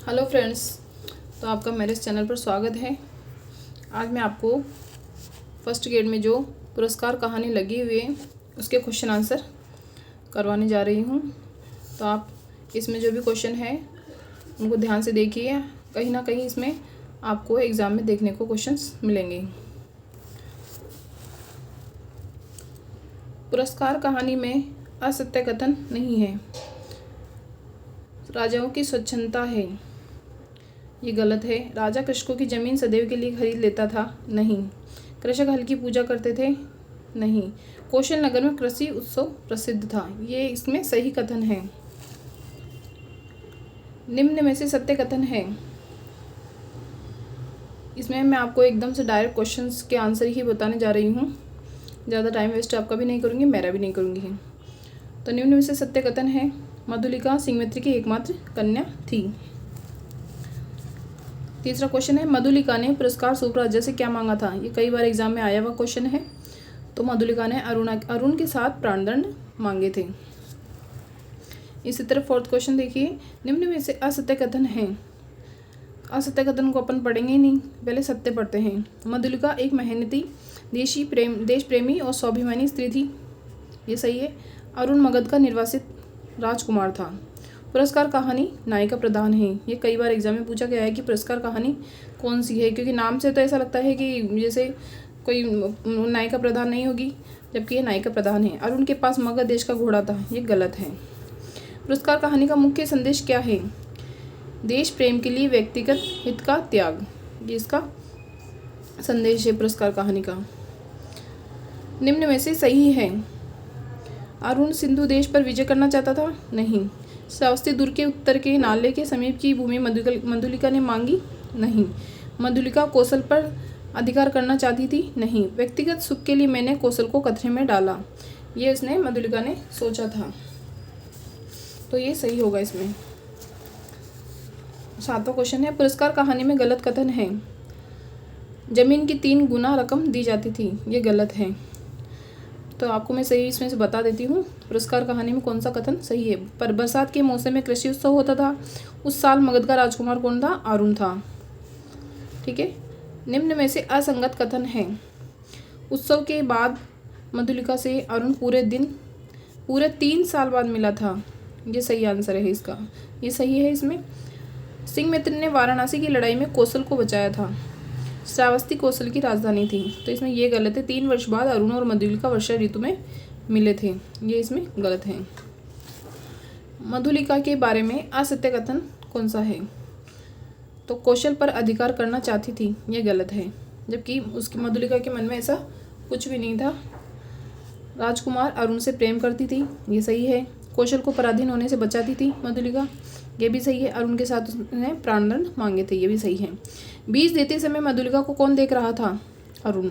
Hello friends, तो आपका मेरे इस चैनल पर स्वागत है। आज मैं आपको फर्स्ट ग्रेड में जो पुरस्कार कहानी लगी हुई है उसके क्वेश्चन आंसर करवाने जा रही हूँ। तो आप इसमें जो भी क्वेश्चन है उनको ध्यान से देखिए, कहीं ना कहीं इसमें आपको एग्ज़ाम में देखने को क्वेश्चंस मिलेंगे। पुरस्कार कहानी में असत्य कथन नहीं है। राजाओं की स्वच्छंदता है, ये गलत है। राजा कृषकों की ज़मीन सदैव के लिए खरीद लेता था, नहीं। कृषक हल की पूजा करते थे, नहीं। कौशल नगर में कृषि उत्सव प्रसिद्ध था, ये इसमें सही कथन है। निम्न में से सत्य कथन है। इसमें मैं आपको एकदम से डायरेक्ट क्वेश्चंस के आंसर ही बताने जा रही हूँ, ज़्यादा टाइम वेस्ट आपका भी नहीं करूँगी, मेरा भी नहीं करूँगी। तो निम्न में से सत्य कथन है, मधुलिका सिंहमित्र की एकमात्र कन्या थी। तीसरा क्वेश्चन है, मधुलिका ने पुरस्कार स्वरूप राजा से क्या मांगा था। ये कई बार एग्जाम में आया हुआ क्वेश्चन है। तो मधुलिका ने अरुण के साथ प्राणदंड मांगे थे। इसी तरह फोर्थ क्वेश्चन देखिए, निम्न में से असत्य कथन है। असत्य कथन को अपन पढ़ेंगे ही नहीं, पहले सत्य पढ़ते हैं। मधुलिका एक मेहनती देश प्रेमी और स्वाभिमानी स्त्री थी, ये सही है। अरुण मगध का निर्वासित राजकुमार था। पुरस्कार कहानी नायिका प्रधान है, ये कई बार एग्जाम में पूछा गया है कि पुरस्कार कहानी कौन सी है, क्योंकि नाम से तो ऐसा लगता है कि जैसे कोई नायिका प्रधान नहीं होगी, जबकि ये नायिका प्रधान है। अरुण के पास मगध देश का घोड़ा था, ये गलत है। पुरस्कार कहानी का मुख्य संदेश क्या है। देश प्रेम के लिए व्यक्तिगत हित का त्याग, ये इसका संदेश है पुरस्कार कहानी का। निम्न में से सही है। अरुण सिंधु देश पर विजय करना चाहता था, नहीं। श्रावस्ती दुर्ग के उत्तर के नाले के समीप की भूमि मधुलिका ने मांगी, नहीं। मधुलिका कौशल पर अधिकार करना चाहती थी, नहीं। व्यक्तिगत सुख के लिए मैंने कौशल को खतरे में डाला, ये इसने मधुलिका ने सोचा था, तो ये सही होगा इसमें। सातवां क्वेश्चन है, पुरस्कार कहानी में गलत कथन है। जमीन की 3 गुना रकम दी जाती थी, ये गलत है। तो आपको मैं सही इसमें से बता देती हूँ, पुरस्कार कहानी में कौन सा कथन सही है। पर बरसात के मौसम में कृषि उत्सव होता था, उस साल मगध का राजकुमार कौन था, अरुण था, ठीक है। निम्न में से असंगत कथन है। उत्सव के बाद मधुलिका से अरुण पूरे 3 साल बाद मिला था, ये सही आंसर है इसका, ये सही है। इसमें सिंहमित्र ने वाराणसी की लड़ाई में कौशल को बचाया था। श्रावस्ती कौशल की राजधानी थी, तो इसमें ये गलत है। 3 वर्ष बाद अरुण और मधुलिका वर्षा ऋतु में मिले थे, ये इसमें गलत है। मधुलिका के बारे में असत्य कथन कौन सा है। तो कौशल पर अधिकार करना चाहती थी, ये गलत है, जबकि उसकी मधुलिका के मन में ऐसा कुछ भी नहीं था। राजकुमार अरुण से प्रेम करती थी, ये सही है। कौशल को पराधीन होने से बचाती थी मधुलिका, ये भी सही है। अरुण के साथ उसने प्राणदंड मांगे थे, ये भी सही है। बीज देते समय मधुलिका को कौन देख रहा था, अरुण।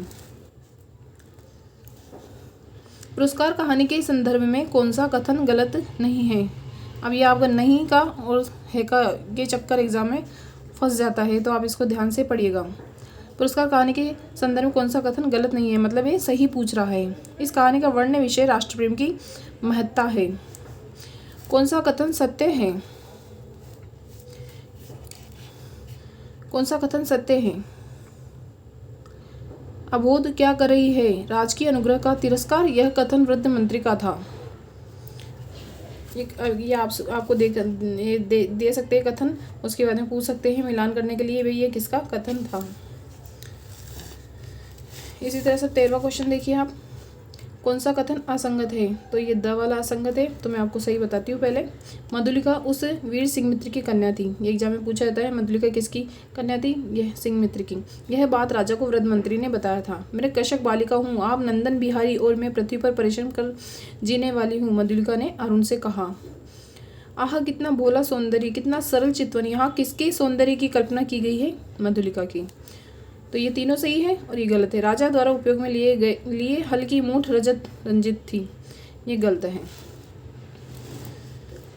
पुरस्कार कहानी के संदर्भ में कौन सा कथन गलत नहीं है। अब ये आपका नहीं का और है का ये चक्कर एग्जाम में फंस जाता है, तो आप इसको ध्यान से पढ़िएगा। पुरस्कार कहानी के संदर्भ में कौन सा कथन गलत नहीं है, मतलब ये सही पूछ रहा है। इस कहानी का वर्ण विषय राष्ट्रप्रेम की महत्ता है। कौन सा कथन सत्य है, कौन सा कथन सत्य है। अबोध क्या कर रही है, राजकीय अनुग्रह का तिरस्कार, यह कथन वृद्ध मंत्री का था। ये आपको दे सकते हैं कथन, उसके बाद में पूछ सकते हैं मिलान करने के लिए भाई ये किसका कथन था। इसी तरह से 13वां क्वेश्चन देखिए आप, कौन सा कथन असंगत है। तो ये द वाला असंगत है, तो मैं आपको सही बताती हूँ। पहले मधुलिका उस वीर सिंहमित्र की कन्या थी, ये एग्जाम में पूछा जाता है। मधुलिका किसकी कन्या थी, यह सिंहमित्र की। यह बात राजा को वृद्ध मंत्री ने बताया था। मैं कृषक बालिका हूँ, आप नंदन बिहारी और मैं पृथ्वी पर परिश्रम कर जीने वाली हूँ, मधुलिका ने अरुण से कहा। आह कितना भोला सौंदर्य, कितना सरल चितवन, यहाँ किसके सौंदर्य की कल्पना की गई है, मधुलिका की। तो ये तीनों सही है और ये गलत है। राजा द्वारा उपयोग में लिए हल की मूठ रजत रंजित थी, ये गलत है।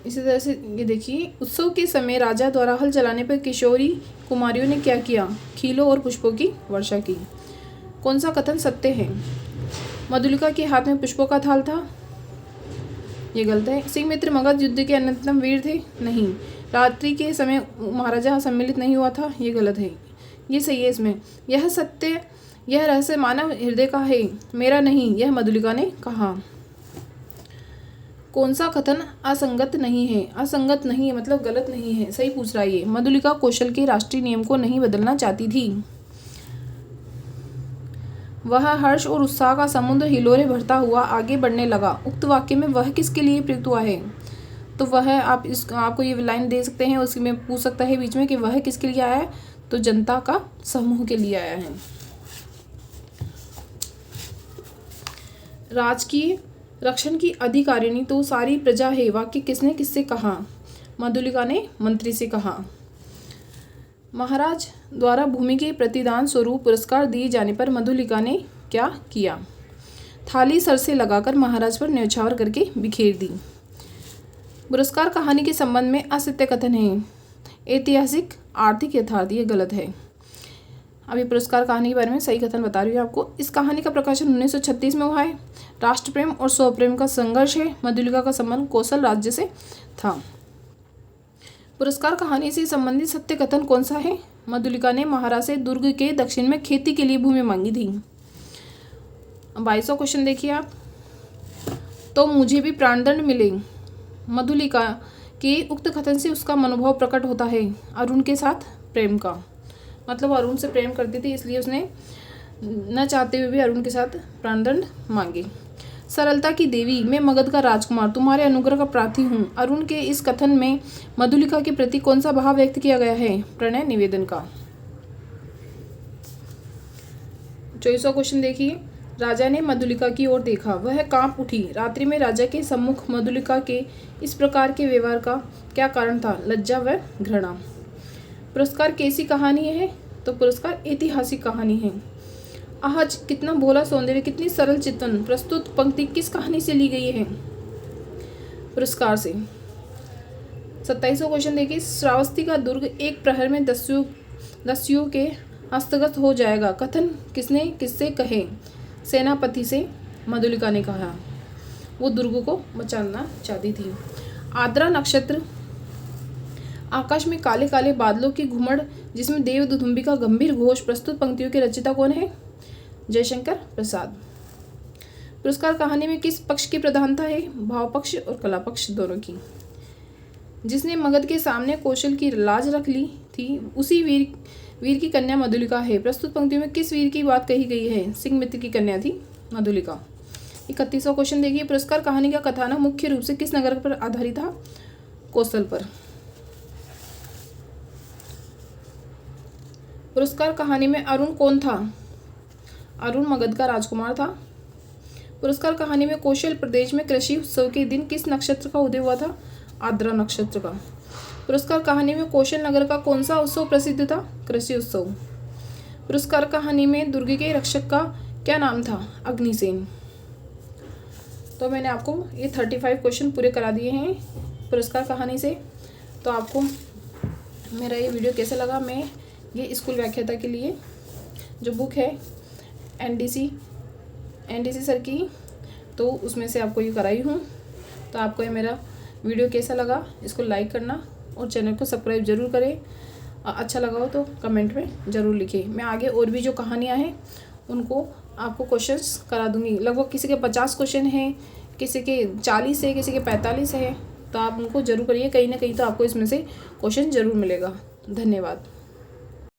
इसी तरह से ये देखिए, उत्सव के समय राजा द्वारा हल चलाने पर किशोरी कुमारियों ने क्या किया, खीलों और पुष्पों की वर्षा की। कौन सा कथन सत्य है। मधुलिका के हाथ में पुष्पों का थाल था, ये गलत है। सिंहमित्र मगध युद्ध के अन्यतम वीर थे, नहीं। रात्रि के समय महाराजा सम्मिलित नहीं हुआ था, ये गलत है। ये सही है इसमें। यह सत्य, यह रहस्य मानव हृदय का है, मेरा नहीं, यह मधुलिका ने कहा। कौन सा कथन असंगत नहीं है? असंगत नहीं है मतलब गलत नहीं है, सही पूछ रहा है ये। मधुलिका कौशल के राष्ट्रीय नियम को नहीं बदलना चाहती थी। वह हर्ष और उत्साह का समुद्र हिलोरे भरता हुआ आगे बढ़ने लगा। उक्त वाक्य में वह किसके लिए प्रयुक्त हुआ है? तो वह आपको ये लाइन दे सकते हैं, उसमें पूछ सकता है बीच में कि वह किसके लिए आया है, तो जनता का समूह के लिए आया है। राजकीय रक्षण की अधिकारिणी तो सारी प्रजा है, वाक्य किसने किससे कहा? मधुलिका ने मंत्री से कहा। महाराज द्वारा भूमि के प्रतिदान स्वरूप पुरस्कार दिए जाने पर मधुलिका ने क्या किया? थाली सर से लगाकर महाराज पर न्यौछावर करके बिखेर दी। पुरस्कार कहानी के संबंध में असत्य कथन है, ऐतिहासिक आर्थिक यथार्थ, ये गलत है। अभी पुरस्कार कहानी के बारे में सही कथन बता रही हूँ आपको। इस कहानी का प्रकाशन 1936 में हुआ है। राष्ट्र प्रेम और स्वप्रेम का संघर्ष है। मधुलिका का संबंध कौशल राज्य से था। पुरस्कार कहानी से संबंधित सत्य कथन कौन सा है? मधुलिका ने महाराज से दुर्ग के दक्षिण में खेती के लिए भूमि मांगी थी। 22वां क्वेश्चन देखिए आप। तो मुझे भी प्राणदंड मिले। मधुलिका के उक्त कथन से उसका मनोभाव प्रकट होता है अरुण के साथ प्रेम का, मतलब अरुण से प्रेम करती थी, इसलिए उसने न चाहते हुए भी अरुण के साथ प्राणदंड मांगे। सरलता की देवी, मैं मगध का राजकुमार तुम्हारे अनुग्रह का प्रार्थी हूँ। अरुण के इस कथन में मधुलिका के प्रति कौन सा भाव व्यक्त किया गया है? प्रणय निवेदन का। 24वां क्वेश्चन देखिए। राजा ने मधुलिका की ओर देखा, वह कांप उठी। रात्रि में राजा के सम्मुख मधुलिका के इस प्रकार के व्यवहार का क्या कारण था? लज्जा व घृणा। पुरस्कार कैसी कहानी है? तो पुरस्कार ऐतिहासिक कहानी है। आज कितना भोला सौंदर्य, कितनी सरल चित्तन। प्रस्तुत पंक्ति किस कहानी से ली गई है? पुरस्कार से। 27वां क्वेश्चन देखिए। श्रावस्ती का दुर्ग एक प्रहर में दस्युओं के हस्तगत हो जाएगा, कथन किसने किससे कहे? सेनापति से मधुलिका ने कहा। वो दुर्ग को बचाना चाहती थी। आद्रा नक्षत्र, आकाश में काले काले बादलों की घुमड़ जिसमें देव दुदुम्बी का गंभीर घोष। प्रस्तुत पंक्तियों के रचयिता कौन है? जयशंकर प्रसाद। पुरस्कार कहानी में किस पक्ष की प्रधानता है? भाव पक्ष और कला पक्ष दोनों की। जिसने मगध के सामने कौशल की लाज रख ली थी, उसी वीर की कन्या मधुलिका है। प्रस्तुत पंक्तियों में किस वीर की बात कही गई है? सिंहमित्र की कन्या थी मधुलिका। 31वां क्वेश्चन देखिए। पुरस्कार कहानी का कथानक मुख्य रूप से किस नगर पर आधारित था? कौशल पर। पुरस्कार कहानी में अरुण कौन था? अरुण मगध का राजकुमार था। पुरस्कार कहानी में कौशल प्रदेश में कृषि उत्सव के दिन किस नक्षत्र का उदय हुआ था? आद्रा नक्षत्र का। पुरस्कार कहानी में कौशल नगर का कौन सा उत्सव प्रसिद्ध था? कृषि उत्सव। पुरस्कार कहानी में दुर्ग के रक्षक का क्या नाम था? अग्निसेन। तो मैंने आपको ये 35 क्वेश्चन पूरे करा दिए हैं पुरस्कार कहानी से। तो आपको मेरा ये वीडियो कैसा लगा? मैं ये स्कूल व्याख्याता के लिए जो बुक है एनडीसी सर की, तो उसमें से आपको ये कराई हूँ। तो आपको ये मेरा वीडियो कैसा लगा? इसको लाइक करना और चैनल को सब्सक्राइब जरूर करें। अच्छा लगा हो तो कमेंट में ज़रूर लिखें। मैं आगे और भी जो कहानियाँ हैं उनको आपको क्वेश्चंस करा दूँगी। लगभग किसी के 50 क्वेश्चन हैं, किसी के 40 है, किसी के 45 है। तो आप उनको ज़रूर करिए, कहीं ना कहीं तो आपको इसमें से क्वेश्चन ज़रूर मिलेगा। धन्यवाद।